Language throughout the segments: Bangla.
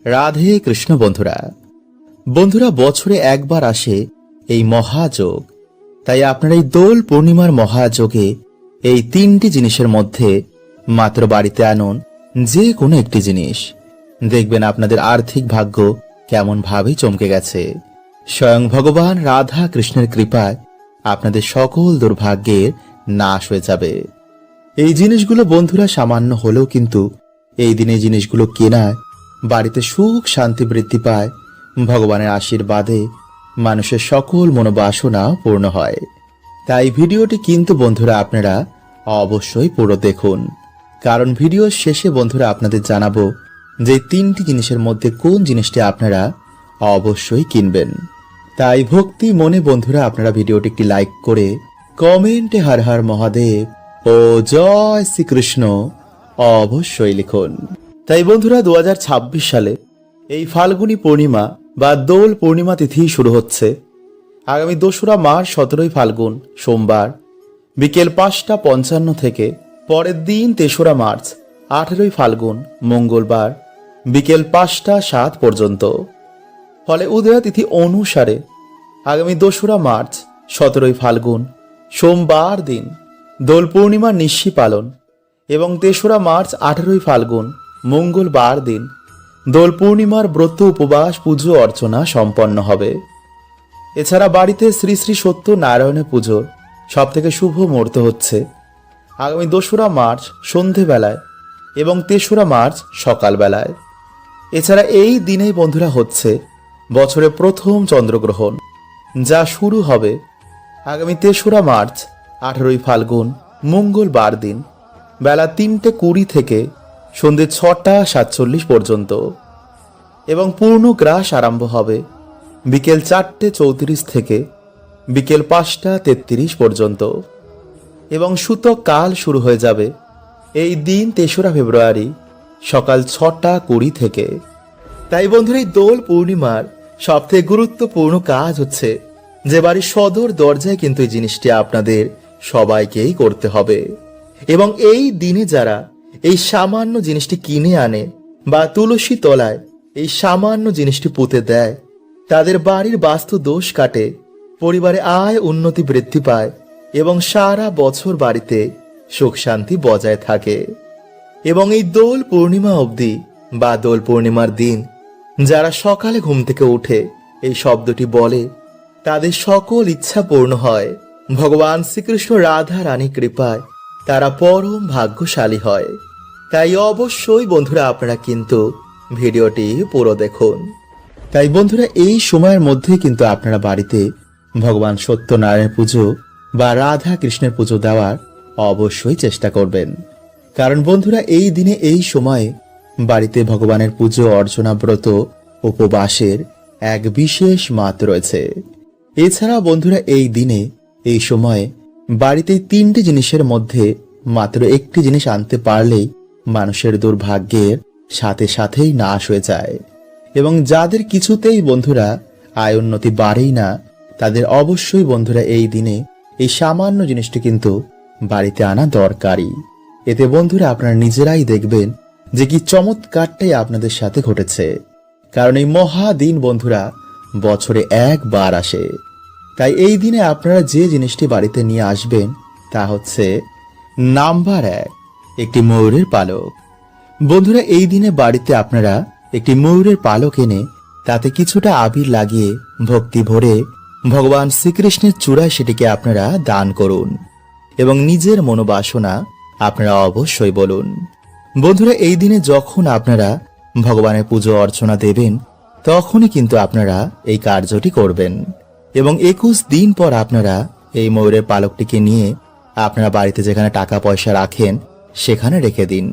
রাধে কৃষ্ণ। বন্ধুরা বন্ধুরা বছরে একবার আসে এই মহাযোগ। তাই আপনারা এই দোল পূর্ণিমার মহাযোগে এই তিনটি জিনিসের মধ্যে মাত্র বাড়িতে আনুন যে কোনো একটি জিনিস, দেখবেন আপনাদের আর্থিক ভাগ্য কেমন ভাবে চমকে গেছে। স্বয়ং ভগবান রাধা কৃষ্ণের কৃপায় আপনাদের সকল দুর্ভাগ্যের নাশ হয়ে যাবে। এই জিনিসগুলো বন্ধুরা সামান্য হলেও কিন্তু এই দিনে জিনিসগুলো কেনায় বাড়িতে সুখ শান্তি বৃদ্ধি পায়। ভগবানের আশীর্বাদে মানুষের সকল মনোবাসনা পূর্ণ হয়। তাই ভিডিওটি কিন্তু বন্ধুরা আপনারা অবশ্যই পুরো দেখুন, কারণ ভিডিওর শেষে বন্ধুরা আপনাদের জানাবো যে তিনটি জিনিসের মধ্যে কোন জিনিসটি আপনারা অবশ্যই কিনবেন। তাই ভক্তি মনে বন্ধুরা আপনারা ভিডিওটি একটি লাইক করে কমেন্টে হর হর মহাদেব ও জয় শ্রীকৃষ্ণ অবশ্যই লিখুন। তাই বন্ধুরা 2026 সালে এই ফাল্গুনী পূর্ণিমা বা দোল পূর্ণিমা তিথি শুরু হচ্ছে আগামী 2রা মার্চ 17ই ফাল্গুন সোমবার বিকেল 5:55 থেকে পরের দিন 3রা মার্চ 18ই ফাল্গুন মঙ্গলবার বিকেল 5:07 পর্যন্ত। ফলে উদয় তিথি অনুসারে আগামী 2রা মার্চ 17ই ফাল্গুন সোমবার দিন দোল পূর্ণিমার নিশি পালন এবং 3রা মার্চ 18ই ফাল্গুন মঙ্গলবার দিন দোল পূর্ণিমার ব্রত উপবাস পুজো অর্চনা সম্পন্ন হবে। এছাড়া বাড়িতে শ্রী শ্রী সত্য নারায়ণের পুজোর সব থেকে শুভ মুহূর্ত হচ্ছে আগামী 2রা মার্চ সন্ধেবেলায় এবং 3রা মার্চ সকালবেলায়। এছাড়া এই দিনেই বন্ধুরা হচ্ছে বছরের প্রথম চন্দ্রগ্রহণ, যা শুরু হবে আগামী 3রা মার্চ 18ই ফাল্গুন মঙ্গলবার দিন বেলা 3:20 থেকে সন্ধ্যে 6:47 পর্যন্ত এবং পূর্ণ গ্রাস আরম্ভ হবে বিকেল 4:34 থেকে বিকেল 5:33 পর্যন্ত এবং সূতক কাল শুরু হয়ে যাবে এই দিন 3রা ফেব্রুয়ারি সকাল 6:20 থেকে। তাই বন্ধুরা এই দোল পূর্ণিমার সবথেকে গুরুত্বপূর্ণ কাজ হচ্ছে যে বাড়ির সদর দরজায় কিন্তু এই জিনিসটি আপনাদের সবাইকেই করতে হবে। এবং এই দিনে যারা এই সামান্য জিনিসটি কিনে আনে বা তুলসী তলায় এই সামান্য জিনিসটি পুঁতে দেয়, তাদের বাড়ির বাস্তু দোষ কাটে, পরিবারে আয় উন্নতি বৃদ্ধি পায় এবং সারা বছর বাড়িতে সুখ শান্তি বজায় থাকে। এবং এই দোল পূর্ণিমা অবধি বা দোল পূর্ণিমার দিন যারা সকালে ঘুম থেকে উঠে এই শব্দটি বলে, তাদের সকল ইচ্ছা পূর্ণ হয়। ভগবান শ্রীকৃষ্ণ রাধা রানী কৃপায় তারা পরম ভাগ্যশালী হয়। তাই অবশ্যই বন্ধুরা আপনারা কিন্তু ভিডিওটি পুরো দেখুন। তাই বন্ধুরা এই সময়ের মধ্যে কিন্তু আপনারা বাড়িতে ভগবান সত্যনারায়ণ পুজো বা রাধা কৃষ্ণের পুজো দেওয়ার অবশ্যই চেষ্টা করবেন, কারণ বন্ধুরা এই দিনে এই সময়ে বাড়িতে ভগবানের পুজো অর্চনা ব্রত উপবাসের এক বিশেষ মাত রয়েছে। এছাড়া বন্ধুরা এই দিনে এই সময়ে বাড়িতে তিনটি জিনিসের মধ্যে মাত্র একটি জিনিস আনতে পারলেই মানুষের দুর্ভাগ্যের সাথে সাথেই নাশ হয়ে যায়। এবং যাদের কিছুতেই বন্ধুরা আয় উন্নতি বাড়েই না, তাদের অবশ্যই বন্ধুরা এই দিনে এই সামান্য জিনিসটি কিন্তু বাড়িতে আনা দরকারি। এতে বন্ধুরা আপনারা নিজেরাই দেখবেন যে কি চমৎকারটাই আপনাদের সাথে ঘটেছে। কারণ এই মহাদিন বন্ধুরা বছরে একবার আসে। তাই এই দিনে আপনারা যে জিনিসটি বাড়িতে নিয়ে আসবেন তা হচ্ছে নাম্বার 1, একটি ময়ূরের পালক। বন্ধুরা এই দিনে বাড়িতে আপনারা একটি ময়ূরের পালক এনে তাতে কিছুটা আবির লাগিয়ে ভক্তি ভরে ভগবান শ্রীকৃষ্ণের চূড়ায় সেটিকে আপনারা দান করুন এবং নিজের মনোবাসনা আপনারা অবশ্যই বলুন। বন্ধুরা এই দিনে যখন আপনারা ভগবানের পুজো অর্চনা দেবেন তখনই কিন্তু আপনারা এই কার্যটি করবেন এবং 21 দিন পর আপনারা এই ময়ূরের পালকটিকে নিয়ে আপনারা বাড়িতে যেখানে টাকা পয়সা রাখেন সেখানে রেখে দিন।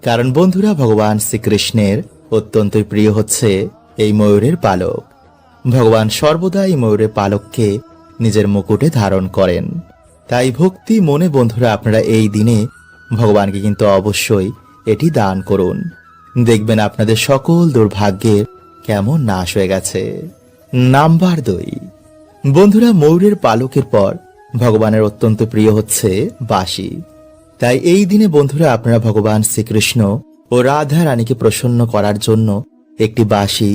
কারণ বন্ধুরা ভগবান শ্রীকৃষ্ণের অত্যন্তই প্রিয় হচ্ছে এই ময়ূরের পালক। ভগবান সর্বদা এই ময়ূরের পালককে নিজের মুকুটে ধারণ করেন। তাই ভক্তি মনে বন্ধুরা আপনারা এই দিনে ভগবানকে কিন্তু অবশ্যই এটি দান করুন, দেখবেন আপনাদের সকল দুর্ভাগ্যের কেমন নাশ হয়ে গেছে। নাম্বার 2, বন্ধুরা ময়ূরের পালকের পর ভগবানের অত্যন্ত প্রিয় হচ্ছে বাঁশি। তাই এই দিনে বন্ধুরা আপনারা ভগবান শ্রীকৃষ্ণ ও রাধা রানীকে প্রসন্ন করার জন্য একটি বাঁশি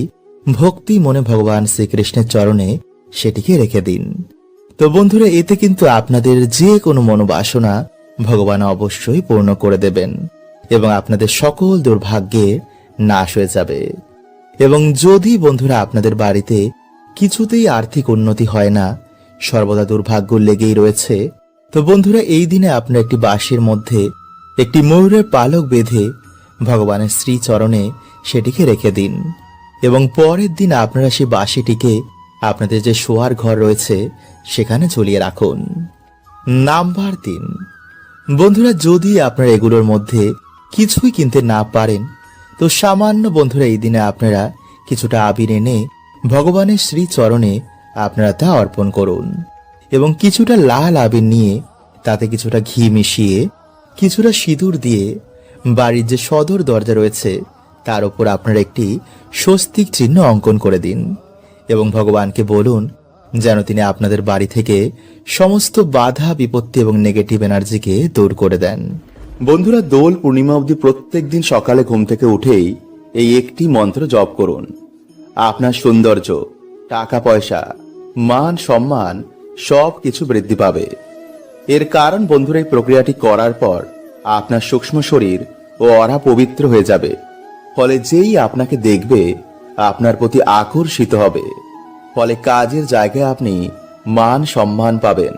ভক্তি মনে ভগবান শ্রীকৃষ্ণের চরণে সেটিকে রেখে দিন। তো বন্ধুরা, এতে কিন্তু আপনাদের যে কোনো মনোবাসনা ভগবান অবশ্যই পূর্ণ করে দেবেন এবং আপনাদের সকল দুর্ভাগ্যের নাশ হয়ে যাবে। এবং যদি বন্ধুরা আপনাদের বাড়িতে কিছুতেই আর্থিক উন্নতি হয় না, সর্বদা দুর্ভাগ্য লেগেই রয়েছে, তো বন্ধুরা এই দিনে আপনার একটি বাঁশির মধ্যে একটি ময়ূরের পালক বেঁধে ভগবানের শ্রীচরণে সেটিকে রেখে দিন এবং পরের দিন আপনারা সেই বাঁশিটিকে আপনাদের যে শোয়ার ঘর রয়েছে সেখানে ঝুলিয়ে রাখুন। নাম্বার 3, বন্ধুরা যদি আপনারা এগুলোর মধ্যে কিছুই কিনতে না পারেন, তো সামান্য বন্ধুরা এই দিনে আপনারা কিছুটা আবির এনে ভগবানের শ্রীচরণে আপনারা তা অর্পণ করুন এবং কিছুটা লাল আবির নিয়ে তাতে কিছুটা ঘি মিশিয়ে কিছুটা সিঁদুর দিয়ে বাড়ির যে সদর দরজা রয়েছে তার উপর আপনারা একটি স্বস্তিক চিহ্ন অঙ্কন করে দিন এবং ভগবানকে বলুন যেন তিনি আপনাদের বাড়ি থেকে সমস্ত বাধা বিপত্তি এবং নেগেটিভ এনার্জিকে দূর করে দেন। বন্ধুরা, দোল পূর্ণিমা অবধি প্রত্যেক দিন সকালে ঘুম থেকে উঠেই এই একটি মন্ত্র জপ করুন। আপনার সৌন্দর্য, টাকা পয়সা, মান সম্মান সব কিছু বৃদ্ধি পাবে। এর কারণ বন্ধুরা, এই প্রক্রিয়াটি করার পর আপনার সূক্ষ্ম শরীর ও অরা পবিত্র হয়ে যাবে। ফলে যেই আপনাকে দেখবে আপনার প্রতি আকর্ষিত হবে। ফলে কাজের জায়গায় আপনি মান সম্মান পাবেন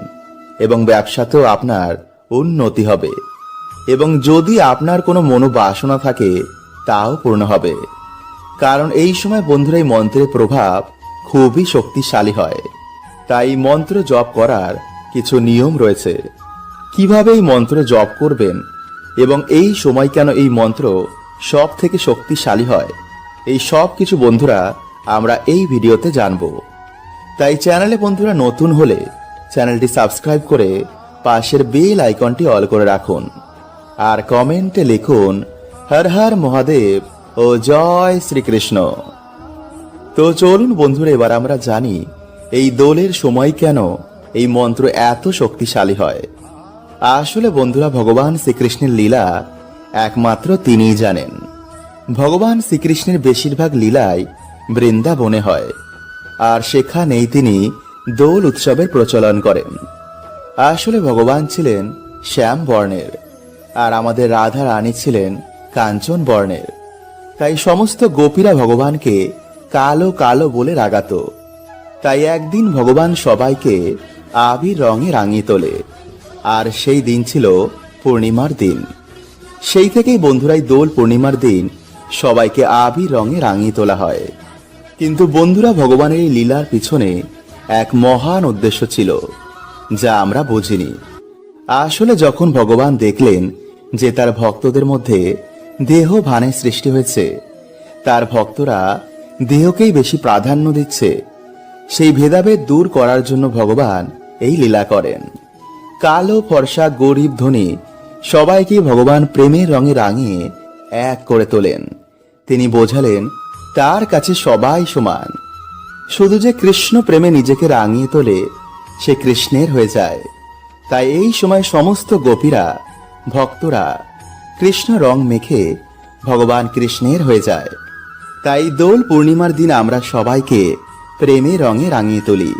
এবং ব্যবসাতেও আপনার উন্নতি হবে। এবং যদি আপনার কোনো মনোবাসনা থাকে তাও পূর্ণ হবে। কারণ এই সময় বন্ধুরা এই মন্ত্রের প্রভাব খুবই শক্তিশালী হয়। তাই মন্ত্র জপ করার কিছু নিয়ম রয়েছে। কিভাবে এই মন্ত্র জপ করবেন এবং এই সময় কেন এই মন্ত্র সব থেকে শক্তিশালী হয়, এই সব কিছু বন্ধুরা আমরা এই ভিডিওতে জানব। তাই চ্যানেলে বন্ধুরা নতুন হলে চ্যানেলটি সাবস্ক্রাইব করে পাশের বেল আইকনটি অল করে রাখুন আর কমেন্টে লিখুন হর হর মহাদেব ও জয় শ্রীকৃষ্ণ। তো চলুন বন্ধুরা, এবার আমরা জানি এই দোলের সময় কেন এই মন্ত্র এত শক্তিশালী হয়। আসলে বন্ধুরা, ভগবান শ্রীকৃষ্ণের লীলা একমাত্র তিনিই জানেন। ভগবান শ্রীকৃষ্ণের বেশিরভাগ লীলাই বৃন্দাবনে হয় আর সেখানেই তিনি দোল উৎসবের প্রচলন করেন। আসলে ভগবান ছিলেন শ্যাম বর্ণের আর আমাদের রাধা রানী ছিলেন কাঞ্চন বর্ণের। তাই সমস্ত গোপীরা ভগবানকে কালো কালো বলে রাগাত। তাই একদিন ভগবান সবাইকে আবির রঙে রাঙিয়ে তোলে আর সেই দিন ছিল পূর্ণিমার দিন। সেই থেকেই বন্ধুরাই দোল পূর্ণিমার দিন সবাইকে আবির রঙে রাঙিয়ে তোলা হয়। কিন্তু বন্ধুরা, ভগবানের এই লীলার পিছনে এক মহান উদ্দেশ্য ছিল যা আমরা বুঝিনি। আসলে যখন ভগবান দেখলেন যে তার ভক্তদের মধ্যে দেহ ভানের সৃষ্টি হয়েছে, তার ভক্তরা দেহকেই বেশি প্রাধান্য দিচ্ছে, সেই ভেদাভেদ দূর করার জন্য ভগবান এই লীলা করেন। কালো ফর্সা গরিব ধনী সবাইকে ভগবান প্রেমের রঙে রাঙিয়ে এক করে তোলেন। তিনি বোঝালেন তার কাছে সবাই সমান। শুধু যে কৃষ্ণ প্রেমে নিজেকে রাঙিয়ে তোলে সে কৃষ্ণের হয়ে যায়। তাই এই সময় সমস্ত গোপীরা ভক্তরা কৃষ্ণ রং মেখে ভগবান কৃষ্ণের হয়ে যায়। তাই দোল পূর্ণিমার দিন আমরা সবাইকে প্রেমের রঙে রাঙিয়ে তুলি।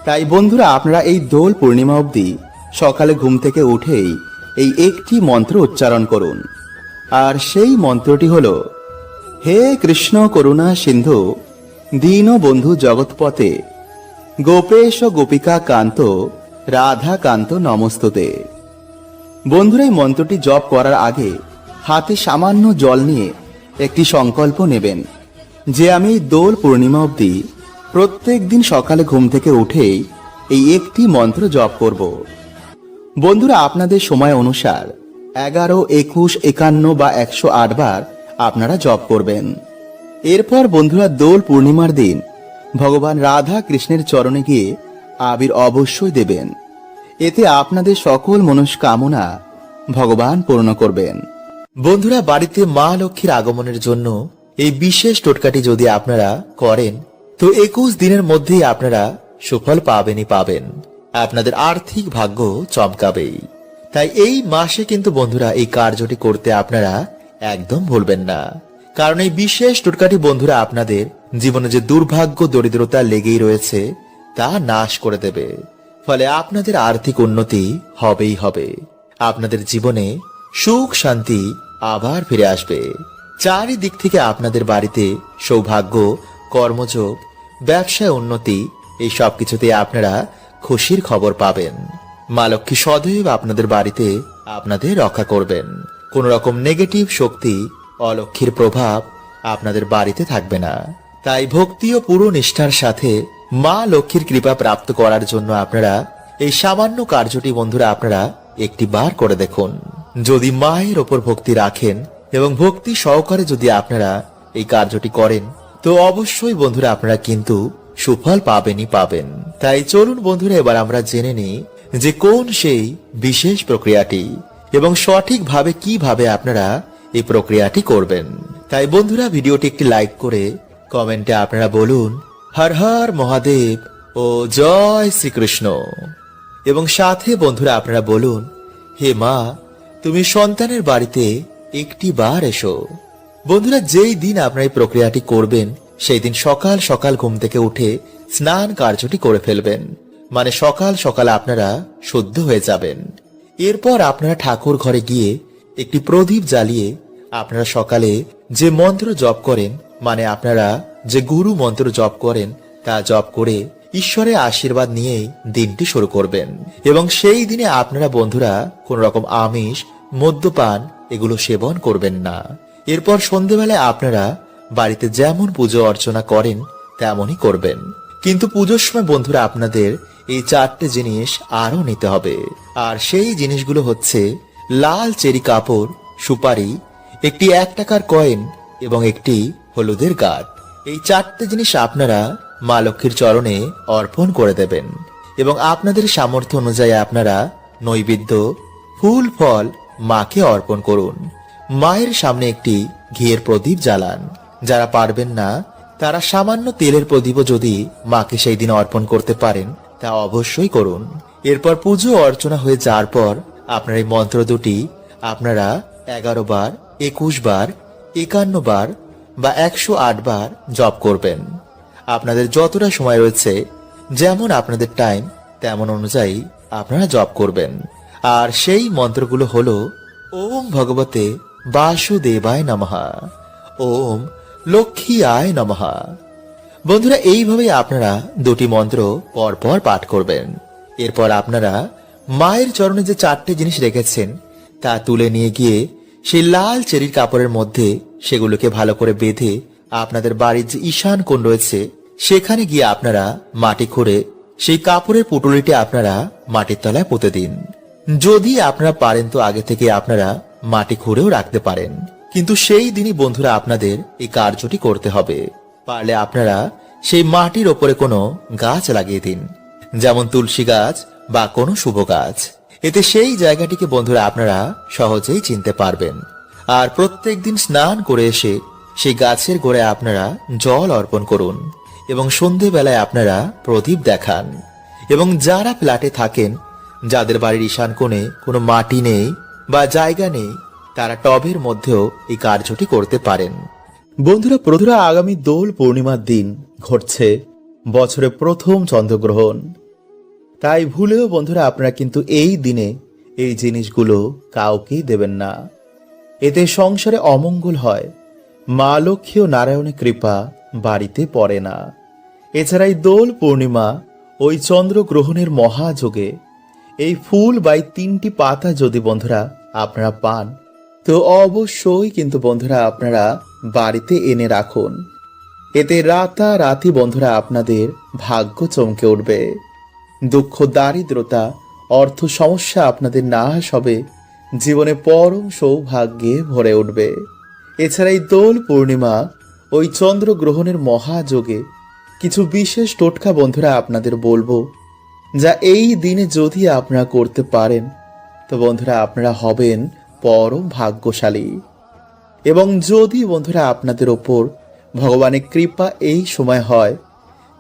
তাই বন্ধুরা, আপনারা এই দোল পূর্ণিমা অবধি সকালে ঘুম থেকে উঠেই এই একটি মন্ত্র উচ্চারণ করুন। আর সেই মন্ত্রটি হল, হে কৃষ্ণ করুণা সিন্ধু দীন বন্ধু জগৎপতে গোপেশ গোপিকা কান্ত রাধা কান্ত নমস্তুতে। বন্ধুরা, এই মন্ত্রটি জপ করার আগে হাতে সামান্য জল নিয়ে একটি সংকল্প নেবেন যে আমি দোল পূর্ণিমা অবধি প্রত্যেক দিন সকালে ঘুম থেকে উঠেই এই একটি মন্ত্র জপ করব। বন্ধুরা, আপনাদের সময় অনুসার 11, 21, 51 বা 108 বার আপনারা জপ করবেন। এরপর বন্ধুরা, দোল পূর্ণিমার দিন ভগবান রাধা কৃষ্ণের চরণে গিয়ে আবির অবশ্যই দেবেন। এতে আপনাদের সকল মনস্কামনা ভগবান পূর্ণ করবেন। বন্ধুরা, বাড়িতে মা লক্ষ্মীর আগমনের জন্য এই বিশেষ টোটকাটি যদি আপনারা করেন, তো 21 দিনের মধ্যেই আপনারা সুফল পাবেনই পাবেন। আপনাদের আর্থিক ভাগ্য চমকাবেই। তাই এই মাসে কিন্তু বন্ধুরা এই কার্যটি করতে আপনারা একদম ভুলবেন না। কারণ এই বিশেষ টোটকাটি বন্ধুরা আপনাদের জীবনে যে দুর্ভাগ্য দরিদ্রতা লেগেই রয়েছে তা নাশ করে দেবে। ফলে আপনাদের আর্থিক উন্নতি হবেই হবে। আপনাদের জীবনে সুখ শান্তি আবার ফিরে আসবে। চারিদিক থেকে আপনাদের বাড়িতে সৌভাগ্য, কর্মযোগ, ব্যবসায় উন্নতি, এই সব কিছুতে আপনারা খুশির খবর পাবেন। মা লক্ষ্মী সদৈব আপনাদের বাড়িতে আপনাদের রক্ষা করবেন। কোন রকম নেগেটিভ শক্তি, অলক্ষ্মীর প্রভাব আপনাদের বাড়িতে থাকবে না। তাই ভক্তি ও পুরো নিষ্ঠার সাথে মা লক্ষ্মীর কৃপা প্রাপ্ত করার জন্য আপনারা এই সামান্য কার্যটি বন্ধুরা আপনারা একটি বার করে দেখুন। যদি মায়ের ওপর ভক্তি রাখেন এবং ভক্তি সহকারে যদি আপনারা এই কার্যটি করেন, তো অবশ্যই বন্ধুরা আপনারা কিন্তু সুফল পাবেনই পাবেন। তাই চলুন বন্ধুরা এবার আমরা জেনে নিই যে কোন সেই বিশেষ প্রক্রিয়াটি এবং সঠিকভাবে কিভাবে আপনারা এই প্রক্রিয়াটি করবেন। তাই বন্ধুরা ভিডিওটি একটি লাইক করে কমেন্টে আপনারা বলুন হর হর মহাদেব ও জয় শ্রীকৃষ্ণ, এবং সাথে বন্ধুরা আপনারা বলুন হে মা, তুমি সন্তানের বাড়িতে একটি বার এসো। বন্ধুরা যেই দিন আপনারা এই প্রক্রিয়াটি করবেন সেই দিন সকাল সকাল ঘুম থেকে উঠে স্নান কার্যটি করে ফেলবেন। মানে সকাল সকাল আপনারা শুদ্ধ হয়ে যাবেন। এরপর আপনারা ঠাকুর ঘরে গিয়ে একটি প্রদীপ জ্বালিয়ে আপনারা সকালে যে মন্ত্র জপ করেন, মানে আপনারা যে গুরু মন্ত্র জপ করেন তা জপ করে ঈশ্বরের আশীর্বাদ নিয়েই দিনটি শুরু করবেন। এবং সেই দিনে আপনারা বন্ধুরা কোন রকম আমিষ, মদ্যপান এগুলো সেবন করবেন না। এরপর সন্ধেবেলায় আপনারা বাড়িতে যেমন পুজো অর্চনা করেন তেমনই করবেন। কিন্তু পুজোর সময় বন্ধুরা আপনাদের এই 4টে জিনিস আরো নিতে হবে। আর সেই জিনিসগুলো হচ্ছে লাল চেরি কাপড়, সুপারি, একটি 1 টাকার কয়েন এবং একটি হলুদের গাঁট। এই 4টে জিনিস আপনারা মা লক্ষ্মীর চরণে অর্পণ করে দেবেন এবং আপনাদের সামর্থ্য অনুযায়ী আপনারা নৈবেদ্য, ফুল ফল মাকে অর্পণ করুন। মায়ের সামনে একটি ঘিয়ের প্রদীপ জ্বালান। যারা পারবেন না তারা সামান্য তেলের প্রদীপও যদি মাকে সেই দিন অর্পণ করতে পারেন তা অবশ্যই করুন। এরপর পুজো অর্চনা হয়ে যাওয়ার পর আপনার এই মন্ত্র দুটি আপনারা 11 বার, 21 বার, 51 বার বা 108 বার জপ করবেন। আপনাদের যতটা সময় রয়েছে, যেমন আপনাদের টাইম তেমন অনুযায়ী আপনারা জপ করবেন। আর সেই মন্ত্রগুলো হলো ওম ভগবতে বাসুদেবায় নমঃ, ওম লক্ষ্মী আয় নমঃ। বন্ধুরা এইভাবে আপনারা দুটি মন্ত্র পরপর পাঠ করবেন। এরপর আপনারা মায়ের চরণে যে 4টে জিনিস রেখেছেন তা তুলে নিয়ে গিয়ে সেই লাল চেরির কাপড়ের মধ্যে সেগুলোকে ভালো করে বেঁধে আপনাদের বাড়ির যে ঈশান কোণ রয়েছে সেখানে গিয়ে আপনারা মাটি খুঁড়ে সেই কাপড়ের পুটুলিটি আপনারা মাটির তলায় পুঁতে দিন। যদি আপনারা পারেন তো আগে থেকে আপনারা মাটি খুঁড়েও রাখতে পারেন, কিন্তু সেই দিনই বন্ধুরা আপনাদের এই কার্যটি করতে হবে। পারলে আপনারা সেই মাটির ওপরে কোনো গাছ লাগিয়ে দিন, যেমন তুলসী গাছ বা কোনো শুভ গাছ। এতে সেই জায়গাটিকে বন্ধুরা আপনারা সহজেই চিনতে পারবেন। আর প্রত্যেক দিন স্নান করে এসে সেই গাছের গোড়ায় আপনারা জল অর্পণ করুন এবং সন্ধেবেলায় আপনারা প্রদীপ দেখান। এবং যারা ফ্ল্যাটে থাকেন, যাদের বাড়ির ঈশান কোণে কোনো মাটি নেই বা জায়গা নেই, তারা টবের মধ্যেও এই কার্যটি করতে পারেন। বন্ধুরা আগামী দোল পূর্ণিমার দিন ঘটছে বছরের প্রথম চন্দ্রগ্রহণ। তাই ভুলেও বন্ধুরা আপনারা কিন্তু এই দিনে এই জিনিসগুলো কাউকেই দেবেন না। এতে সংসারে অমঙ্গল হয়, মা লক্ষ্মী ও নারায়ণের কৃপা বাড়িতে পড়ে না। এছাড়া এই দোল পূর্ণিমা ওই চন্দ্রগ্রহণের মহাযোগে এই ফুল বা 3টি পাতা যদি বন্ধুরা আপনারা পান, তো অবশ্যই কিন্তু বন্ধুরা আপনারা বাড়িতে এনে রাখুন। এতে রাতারাতি বন্ধুরা আপনাদের ভাগ্য চমকে উঠবে। দুঃখ, দারিদ্রতা, অর্থ সমস্যা আপনাদের নাশ হবে, জীবনে পরম সৌভাগ্যে ভরে উঠবে। এছাড়া এই দোল পূর্ণিমা ওই চন্দ্রগ্রহণের মহাযোগে কিছু বিশেষ টোটকা বন্ধুরা আপনাদের বলবো, যা এই দিনে যদি আপনারা করতে পারেন তো বন্ধুরা আপনারা হবেন পরম ভাগ্যশালী। এবং যদি বন্ধুরা আপনাদের ওপর ভগবানের কৃপা এই সময় হয়,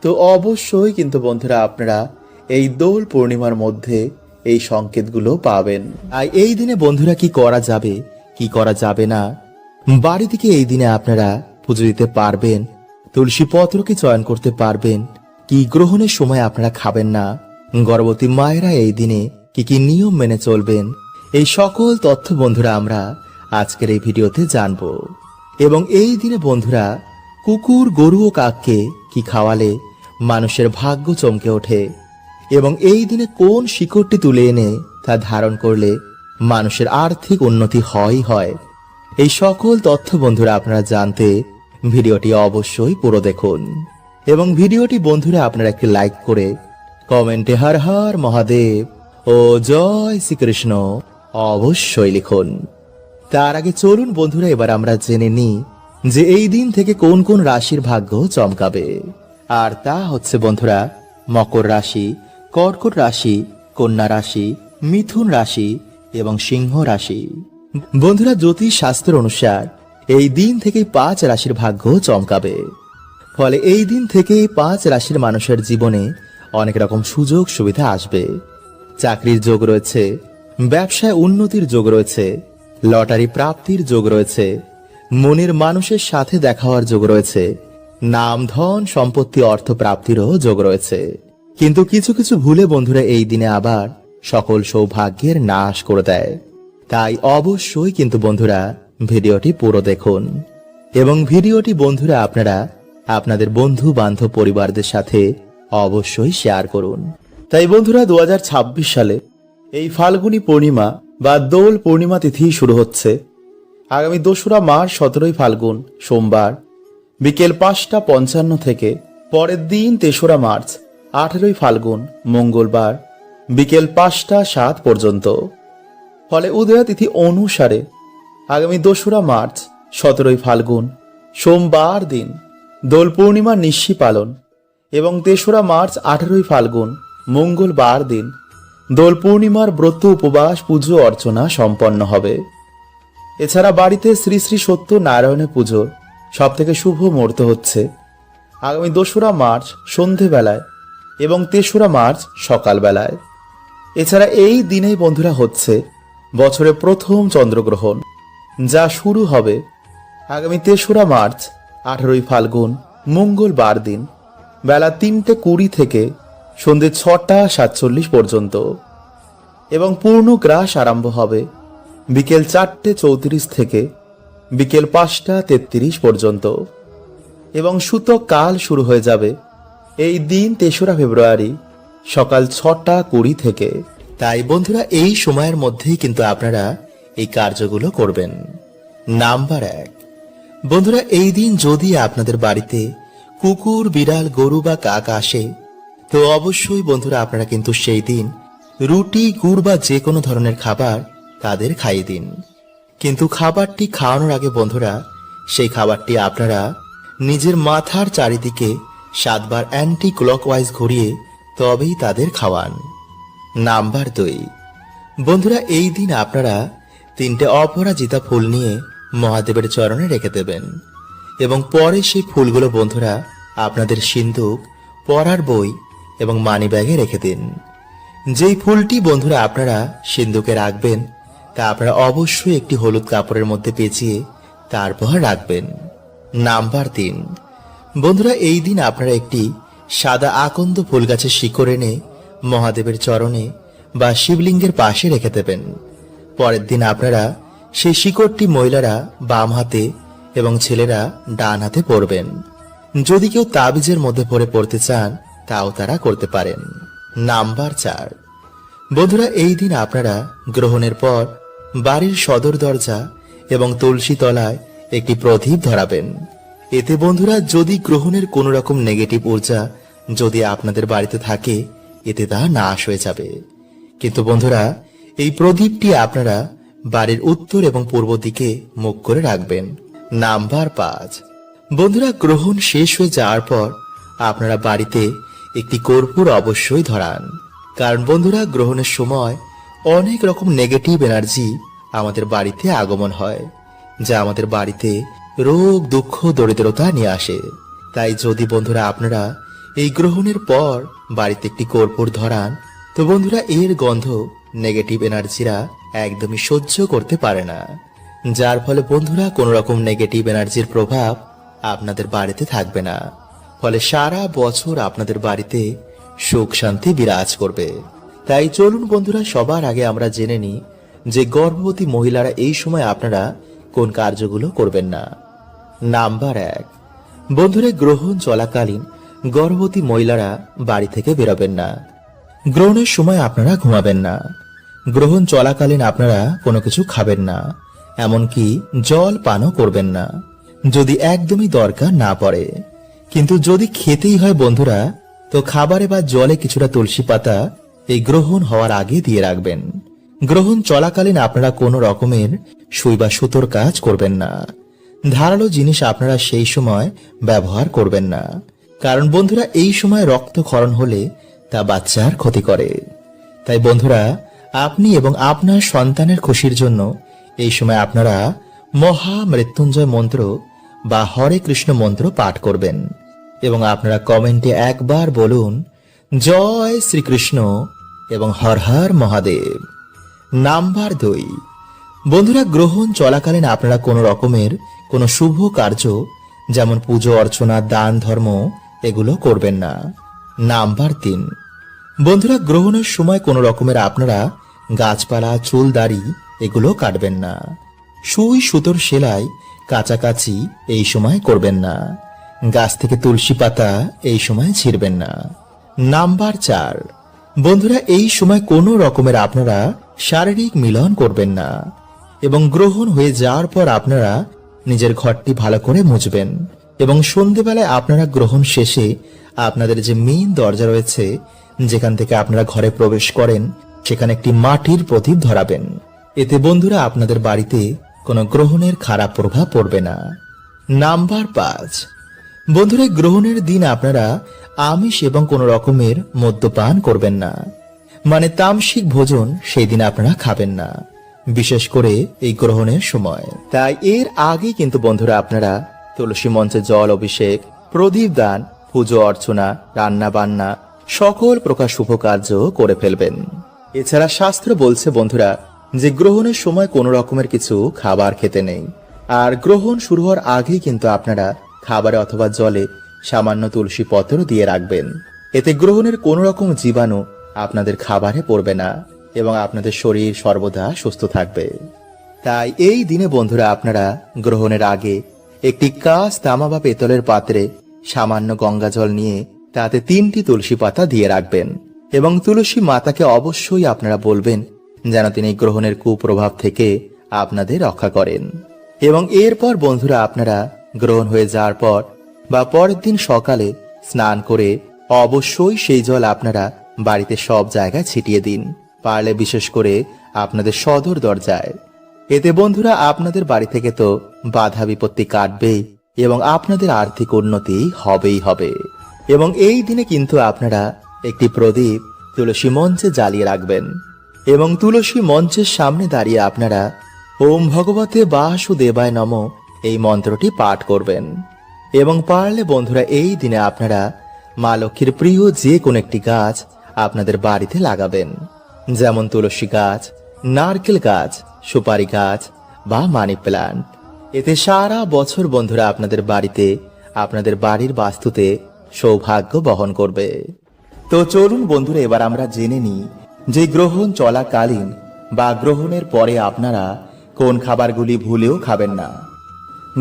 তো অবশ্যই কিন্তু বন্ধুরা আপনারা এই দোল পূর্ণিমার মধ্যে এই সংকেতগুলো পাবেন। আর এই দিনে বন্ধুরা কি করা যাবে কি করা যাবে না বাড়ি থেকে এই দিনে আপনারা পুজো দিতে পারবেন, তুলসী পত্রকে চয়ন করতে পারবেন, কি গ্রহণের সময় আপনারা খাবেন না, গর্ভবতী মায়েরা এই দিনে কি কি নিয়ম মেনে চলবেন, এই সকল তথ্য বন্ধুরা আমরা আজকের এই ভিডিওতে জানব। এবং এই দিনে বন্ধুরা কুকুর, গরু ও কাককে কি খাওয়ালে মানুষের ভাগ্য চমকে ওঠে, এবং এই দিনে কোন শিকড়টি তুলে এনে তা ধারণ করলে মানুষের আর্থিক উন্নতি হয়। এই সকল তথ্য বন্ধুরা আপনারা জানতে ভিডিওটি অবশ্যই পুরো দেখুন। এবং ভিডিওটি বন্ধুরা আপনারা একটি লাইক করে কমেন্টে হর হর মহাদেব ও জয় শ্রীকৃষ্ণ অবশ্যই লিখুন। তার আগে চলুন বন্ধুরা এবার আমরা জেনে নিই যে এই দিন থেকে কোন কোন রাশির ভাগ্য চমকাবে। আর তা হচ্ছে বন্ধুরা মকর রাশি, কর্কট রাশি, কন্যা রাশি, মিথুন রাশি এবং সিংহ রাশি। বন্ধুরা জ্যোতিষ শাস্ত্র অনুসার এই দিন থেকেই 5 রাশির ভাগ্য চমকাবে। ফলে এই দিন থেকেই 5 রাশির মানুষের জীবনে অনেক রকম সুযোগ সুবিধা আসবে। চাকরির যোগ রয়েছে, ব্যবসায় উন্নতির যোগ রয়েছে, লটারি প্রাপ্তির যোগ রয়েছে, মনের মানুষের সাথে দেখা হওয়ার যোগ রয়েছে, নাম, ধন, সম্পত্তি, অর্থ প্রাপ্তিরও যোগ রয়েছে। কিন্তু কিছু কিছু ভুলে বন্ধুরা এই দিনে আবার সকল সৌভাগ্যের নাশ করে দেয়। তাই অবশ্যই কিন্তু বন্ধুরা ভিডিওটি পুরো দেখুন। এবং ভিডিওটি বন্ধুরা আপনারা আপনাদের বন্ধু বান্ধব পরিবারদের সাথে অবশ্যই শেয়ার করুন। তাই বন্ধুরা 2026 সালে এই ফাল্গুনী পূর্ণিমা বা দোল পূর্ণিমা তিথি শুরু হচ্ছে আগামী 2রা মার্চ 17ই ফাল্গুন সোমবার বিকেল 5:55 থেকে পরের দিন 3রা মার্চ 18ই ফাল্গুন মঙ্গলবার বিকেল 5:07 পর্যন্ত। ফলে উদয়া তিথি অনুসারে আগামী 2রা মার্চ 17ই ফাল্গুন সোমবার দিন দোল পূর্ণিমার নিশি পালন এবং 3রা মার্চ 18ই ফাল্গুন মঙ্গলবার দিন দোল পূর্ণিমার ব্রত, উপবাস, পুজো অর্চনা সম্পন্ন হবে। এছাড়া বাড়িতে শ্রী শ্রী সত্যনারায়ণের পুজোর সব থেকে শুভ মুহূর্ত হচ্ছে আগামী 2রা মার্চ সন্ধেবেলায় এবং 3রা মার্চ সকালবেলায়। এছাড়া এই দিনেই বন্ধুরা হচ্ছে বছরের প্রথম চন্দ্রগ্রহণ, যা শুরু হবে আগামী 3রা মার্চ 18ই ফাল্গুন মঙ্গলবার দিন বেলা 3:20 থেকে সন্ধে 6:47 পর্যন্ত এবং পূর্ণ গ্রাস আরম্ভ হবে বিকেল 4:34 থেকে বিকেল 5:33 পর্যন্ত এবং সূতক কাল শুরু হয়ে যাবে এই দিন 3রা ফেব্রুয়ারি সকাল 6:20 থেকে। তাই বন্ধুরা এই সময়ের মধ্যেই কিন্তু আপনারা এই কার্যগুলো করবেন। নাম্বার 1, বন্ধুরা এই দিন যদি আপনাদের বাড়িতে কুকুর, বিড়াল, গরু বা কাক আসে তো অবশ্যই বন্ধুরা আপনারা কিন্তু সেই দিন রুটি, গুড় বা যে কোনো ধরনের খাবার তাদের খাইয়ে দিন। কিন্তু খাবারটি খাওয়ানোর আগে বন্ধুরা সেই খাবারটি আপনারা নিজের মাথার চারিদিকে 7 বার অ্যান্টি ক্লকওয়াইজ ঘুরিয়ে তবেই তাদের খাওয়ান। নাম্বার 2, বন্ধুরা এই দিন আপনারা 3টে অপরাজিতা ফুল নিয়ে মহাদেবের চরণে রেখে দেবেন এবং পরে সেই ফুলগুলো বন্ধুরা আপনাদের সিন্দুক, পড়ার বই এবং মানি ব্যাগে রেখে দিন। যেই ফুলটি বন্ধুরা আপনারা সিন্দুকে রাখবেন তা আপনারা অবশ্যই একটি হলুদ কাপড়ের মধ্যে পেঁচিয়ে তারপর রাখবেন। নাম্বার 3, বন্ধুরা এই দিন আপনারা একটি সাদা আকন্দ ফুল গাছের শিকড় এনে মহাদেবের চরণে বা শিবলিঙ্গের পাশে রেখে দেবেন। পরের দিন আপনারা সেই শিকড়টি মহিলারা বাম হাতে এবং ছেলেরা ডান হাতে পরবেন। যদি কেউ তাবিজের মধ্যে পড়তে চান তাও তারা করতে পারেন। নাম্বার 4, বন্ধুরা এই দিন আপনারা গ্রহণের পর বাড়ির সদর দরজা এবং তুলসী তলায় একটি প্রদীপ ধরাবেন। এতে বন্ধুরা যদি গ্রহণের কোন রকম নেগেটিভ ঊর্জা যদি আপনাদের বাড়িতে থাকে এতে তা নাশ হয়ে যাবে। কিন্তু বন্ধুরা এই প্রদীপটি আপনারা বাড়ির উত্তর এবং পূর্ব দিকে মুখ করে রাখবেন। নাম্বার 5, বন্ধুরা গ্রহণ শেষ হয়ে যাওয়ার পর আপনারা বাড়িতে একটি কর্পূর অবশ্যই ধরান। কারণ বন্ধুরা গ্রহণের সময় অনেক রকম নেগেটিভ এনার্জি আমাদের বাড়িতে আগমন হয়, যা আমাদের বাড়িতে রোগ, দুঃখ, দরিদ্রতা নিয়ে আসে। তাই যদি বন্ধুরা আপনারা এই গ্রহণের পর বাড়িতে একটি কর্পূর ধরান তো বন্ধুরা এর গন্ধ নেগেটিভ এনার্জিরা একদমই সহ্য করতে পারে না। যার ফলে বন্ধুরা কোনো রকম নেগেটিভ এনার্জির প্রভাব আপনাদের বাড়িতে থাকবে না। ফলে সারা বছর আপনাদের বাড়িতে সুখ শান্তি বিরাজ করবে। তাই চলুন বন্ধুরা, সবার আগে আমরা জেনে নিই যে গর্ভবতী মহিলারা এই সময় আপনারা কোন কার্যগুলো করবেন না। নাম্বার 1, বন্ধুরা, গ্রহণ চলাকালীন গর্ভবতী মহিলারা বাড়ি থেকে বেরোবেন না। গ্রহণের সময় আপনারা ঘুমাবেন না। গ্রহণ চলাকালীন আপনারা কোনো কিছু খাবেন না, এমনকি জল পানও করবেন না যদি একদমই দরকার না পড়ে। কিন্তু যদি খেতেই হয় বন্ধুরা, তো খাবারে বা জলে কিছুটা তুলসী পাতা এই গ্রহণ হওয়ার আগে দিয়ে রাখবেন। গ্রহণ চলাকালীন আপনারা কোনো রকমের সুই বা সুতোর কাজ করবেন না। ধারালো জিনিস আপনারা সেই সময় ব্যবহার করবেন না, কারণ বন্ধুরা এই সময় রক্তক্ষরণ হলে তা বাচ্চার ক্ষতি করে। তাই বন্ধুরা, আপনি এবং আপনার সন্তানের খুশির জন্য এই সময় আপনারা মহা মৃত্যুঞ্জয় মন্ত্র বা হরে কৃষ্ণ মন্ত্র পাঠ করবেন এবং আপনারা কমেন্টে একবার বলুন জয় শ্রীকৃষ্ণ এবং হর হর মহাদেব। নাম্বার 2, বন্ধুরা, গ্রহণ চলাকালীন আপনারা কোনো রকমের কোনো শুভ কার্য যেমন পুজো অর্চনা, দান ধর্ম এগুলো করবেন না। নাম্বার 3, বন্ধুরা, গ্রহণের সময় কোনো রকমের আপনারা গাছপালা, চুল, দাড়ি এগুলো কাটবেন না। সুই সুতোর সেলাই, কাচাকাচি এই সময় করবেন না। গাছ থেকে তুলসী পাতা এই সময় ছিঁড়বেন না। নাম্বার 4, বন্ধুরা, এই সময় কোনো রকমের আপনারা শারীরিক মিলন করবেন না এবং গ্রহণ হয়ে যাওয়ার পর আপনারা নিজের ঘরটি ভালো করে মুছবেন এবং সন্ধেবেলায় আপনারা গ্রহণ শেষে আপনাদের যে মেইন দরজা রয়েছে যেখান থেকে আপনারা ঘরে প্রবেশ করেন সেখানে একটি মাটির প্রদীপ ধরাবেন। এতে বন্ধুরা আপনাদের বাড়িতে কোনো গ্রহণের খারাপ প্রভাব পড়বে না। নাম্বার 5, বন্ধুরা, গ্রহণের দিন আপনারা আমিষ এবং কোনো রকমের মদ্যপান করবেন না, মানে তামসিক ভোজন সেই দিন আপনারা খাবেন না, বিশেষ করে এই গ্রহণের সময়। তাই এর আগে কিন্তু বন্ধুরা আপনারা তুলসী মঞ্চে জল অভিষেক, প্রদীপ দান, পুজো অর্চনা, রান্না বান্না সকল প্রকার শুভ কার্য করে ফেলবেন। এছাড়া শাস্ত্র বলছে বন্ধুরা যে গ্রহণের সময় কোনো রকমের কিছু খাবার খেতে নেই। আর গ্রহণ শুরু হওয়ার আগেই কিন্তু আপনারা খাবারে অথবা জলে সামান্য তুলসী পত্র দিয়ে রাখবেন। এতে গ্রহণের কোনো রকম জীবাণু আপনাদের খাবারে পড়বে না এবং আপনাদের শরীর সর্বদা সুস্থ থাকবে। তাই এই দিনে বন্ধুরা আপনারা গ্রহণের আগে একটি কাঁচ, তামা বা পেতলের পাত্রে সামান্য গঙ্গা জল নিয়ে তাতে 3টি তুলসী পাতা দিয়ে রাখবেন এবং তুলসী মাতাকে অবশ্যই আপনারা বলবেন যেন তিনি গ্রহণের কুপ্রভাব থেকে আপনাদের রক্ষা করেন। এবং এরপর বন্ধুরা আপনারা গ্রহণ হয়ে যাওয়ার পর বা পরের দিন সকালে স্নান করে অবশ্যই সেই জল আপনারা বাড়িতে সব জায়গায় ছিটিয়ে দিন, পারলে বিশেষ করে আপনাদের সদর দরজায়। এতে বন্ধুরা আপনাদের বাড়ি থেকে তো বাধা বিপত্তি কাটবেই এবং আপনাদের আর্থিক উন্নতি হবেই হবে। এবং এই দিনে কিন্তু আপনারা একটি প্রদীপ তুলসী মঞ্চে জ্বালিয়ে রাখবেন এবং তুলসী মঞ্চের সামনে দাঁড়িয়ে আপনারা ওম ভগবতে বাসুদেবায় নমঃ এই মন্ত্রটি পাঠ করবেন। এবং পারলে বন্ধুরা এই দিনে আপনারা মা লক্ষ্মীর প্রিয় যে কোনো একটি গাছ আপনাদের বাড়িতে লাগাবেন, যেমন তুলসী গাছ, নারকেল গাছ, সুপারি গাছ বা মানি প্ল্যান্ট। এতে সারা বছর বন্ধুরা আপনাদের বাড়িতে, আপনাদের বাড়ির বাস্তুতে সৌভাগ্য বহন করবে। তো চলুন বন্ধুরা এবার আমরা জেনে নিই যে গ্রহণ চলাকালীন বা গ্রহণের পরে আপনারা কোন খাবারগুলি ভুলেও খাবেন না।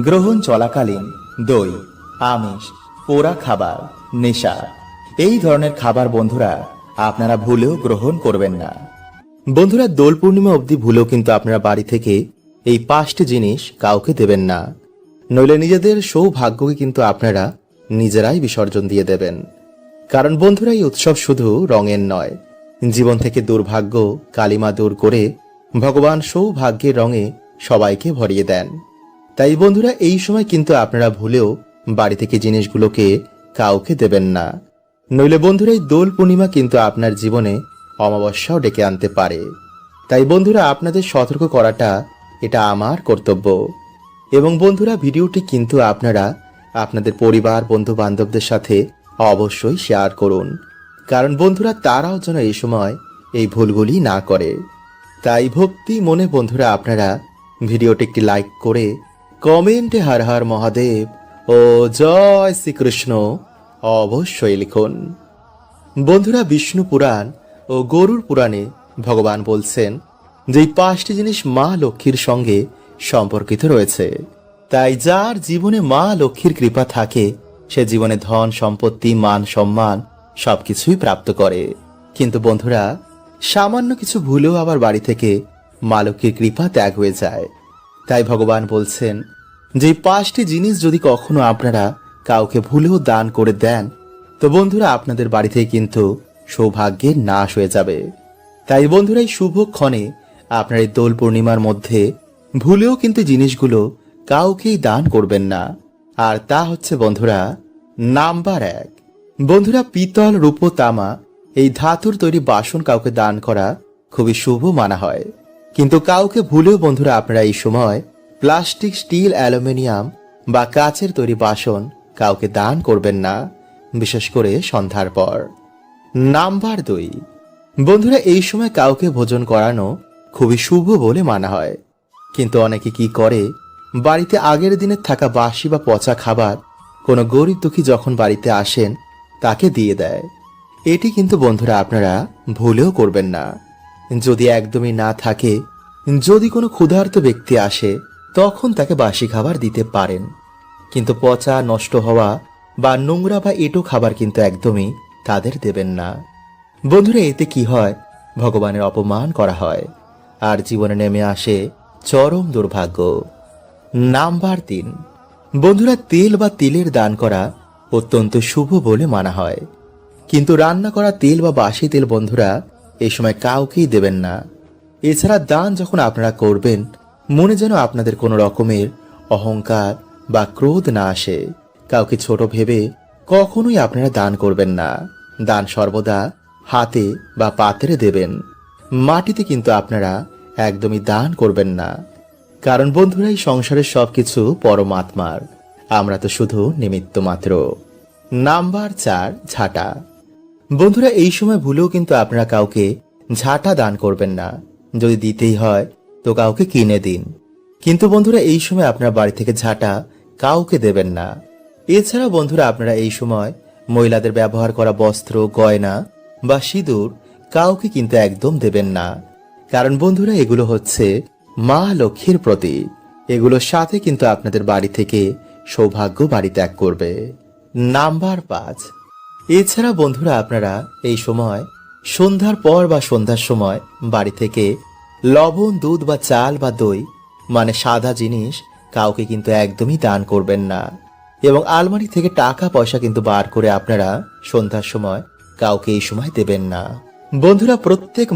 গ্রহণ চলাকালীন দই, আমিষ, পোড়া খাবার, নেশা এই ধরনের খাবার বন্ধুরা আপনারা ভুলেও গ্রহণ করবেন না। বন্ধুরা দোল পূর্ণিমা অবধি ভুলেও কিন্তু আপনারা বাড়ি থেকে এই 5টি জিনিস কাউকে দেবেন না, নইলে নিজেদের সৌভাগ্যকে কিন্তু আপনারা নিজেরাই বিসর্জন দিয়ে দেবেন। কারণ বন্ধুরা এই উৎসব শুধু রঙের নয়, জীবন থেকে দুর্ভাগ্য কালিমা দূর করে ভগবান সৌভাগ্যের রঙে সবাইকে ভরিয়ে দেন। তাই বন্ধুরা এই সময় কিন্তু আপনারা ভুলেও বাড়ি থেকে জিনিসগুলোকে কাউকে দেবেন না, নইলে বন্ধুরা এই দোল পূর্ণিমা কিন্তু আপনার জীবনে অমাবস্যাও ডেকে আনতে পারে। তাই বন্ধুরা আপনাদের সতর্ক করাটা এটা আমার কর্তব্য। এবং বন্ধুরা ভিডিওটি কিন্তু আপনারা আপনাদের পরিবার, বন্ধু বান্ধবদের সাথে অবশ্যই শেয়ার করুন, কারণ বন্ধুরা তারাও যেন এই সময় এই ভুলগুলি না করে। তাই ভক্তি মনে বন্ধুরা আপনারা ভিডিওটি একটি লাইক করে কমেন্টে হর হর মহাদেব ও জয় শ্রীকৃষ্ণ অবশ্যই লিখুন। বন্ধুরা, বিষ্ণু পুরাণ ও গরুর পুরাণে ভগবান বলছেন যে এই 5টি জিনিস মা লক্ষ্মীর সঙ্গে সম্পর্কিত রয়েছে। তাই যার জীবনে মা লক্ষ্মীর কৃপা থাকে সে জীবনে ধন সম্পত্তি মান সম্মান সবকিছুই প্রাপ্ত করে। কিন্তু বন্ধুরা, সামান্য কিছু ভুলেও আবার বাড়ি থেকে মা লক্ষ্মীর কৃপা ত্যাগ হয়ে যায়। তাই ভগবান বলছেন যে এই 5টি জিনিস যদি কখনো আপনারা কাউকে ভুলেও দান করে দেন তো বন্ধুরা আপনাদের বাড়ি থেকে কিন্তু সৌভাগ্যের নাশ হয়ে যাবে। তাই বন্ধুরা, এই শুভক্ষণে আপনার এই দোল পূর্ণিমার মধ্যে ভুলেও কিন্তু জিনিসগুলো কাউকেই দান করবেন না। আর তা হচ্ছে বন্ধুরা, নাম্বার 1, বন্ধুরা পিতল রূপো তামা এই ধাতুর তৈরি বাসন কাউকে দান করা খুবই শুভ মানা হয়। কিন্তু কাউকে ভুলেও বন্ধুরা আপনারা এই সময় প্লাস্টিক স্টিল অ্যালুমিনিয়াম বা কাচের তৈরি বাসন কাউকে দান করবেন না, বিশেষ করে সন্ধ্যার পর। নাম্বার 2, বন্ধুরা এই সময় কাউকে ভোজন করানো খুবই শুভ বলে মানা হয়। কিন্তু অনেকে কি করে, বাড়িতে আগের দিনের থাকা বাসি বা পচা খাবার কোনো গরিব দুঃখী যখন বাড়িতে আসেন তাকে দিয়ে দেয়। এটি কিন্তু বন্ধুরা আপনারা ভুলেও করবেন না। যদি একদমই না থাকে, যদি কোনো ক্ষুধার্ত ব্যক্তি আসে তখন তাকে বাসি খাবার দিতে পারেন, কিন্তু পচা নষ্ট হওয়া বা নোংরা বা এঁটো খাবার কিন্তু একদমই তাদের দেবেন না। বন্ধুরা, এতে কি হয়, ভগবানের অপমান করা হয় আর জীবনে নেমে আসে চরম দুর্ভাগ্য। নাম্বার 3, বন্ধুরা তেল বা তিলের দান করা অত্যন্ত শুভ বলে মানা হয়। কিন্তু রান্না করা তেল বা বাসি তেল বন্ধুরা এই সময় কাউকেই দেবেন না। এছাড়া দান যখন আপনারা করবেন, মনে যেন আপনাদের কোনো রকমের অহংকার বা ক্রোধ না আসে। কাউকে ছোট ভেবে কখনোই আপনারা দান করবেন না। দান সর্বদা হাতে বা পাত্রে দেবেন, মাটিতে কিন্তু আপনারা একদমই দান করবেন না। কারণ বন্ধুরা, এই সংসারের সবকিছু পরমাত্মার, আমরা তো শুধু নিমিত্ত মাত্র। নাম্বার 4, ঝাঁটা। বন্ধুরা এই সময় ভুলেও কিন্তু আপনারা কাউকে ঝাঁটা দান করবেন না। যদি দিতেই হয় তো কাউকে কিনে দিন, কিন্তু বন্ধুরা এই সময় আপনার বাড়ি থেকে ঝাঁটা কাউকে দেবেন না। এছাড়া বন্ধুরা আপনারা এই সময় মহিলাদের ব্যবহার করা বস্ত্র, গয়না বা সিঁদুর কাউকে কিন্তু একদম দেবেন না। কারণ বন্ধুরা এগুলো হচ্ছে মা লক্ষ্মীর প্রতীক। এগুলোর সাথে কিন্তু আপনাদের বাড়ি থেকে সৌভাগ্য বাড়ি ত্যাগ করবে। নাম্বার 5, এছাড়া বন্ধুরা আপনারা এই সময় সন্ধ্যার পর বা সন্ধ্যার সময় বাড়ি থেকে লবণ, দুধ বা চাল বা দই মানে সাদা জিনিস কাউকে কিন্তু একদমই দান করবেন না। এবং আলমারি থেকে টাকা পয়সা কিন্তু বার করে আপনারা সন্ধ্যার সময় কাউকে এই সময় দেবেন না। বন্ধুরা প্রত্যেক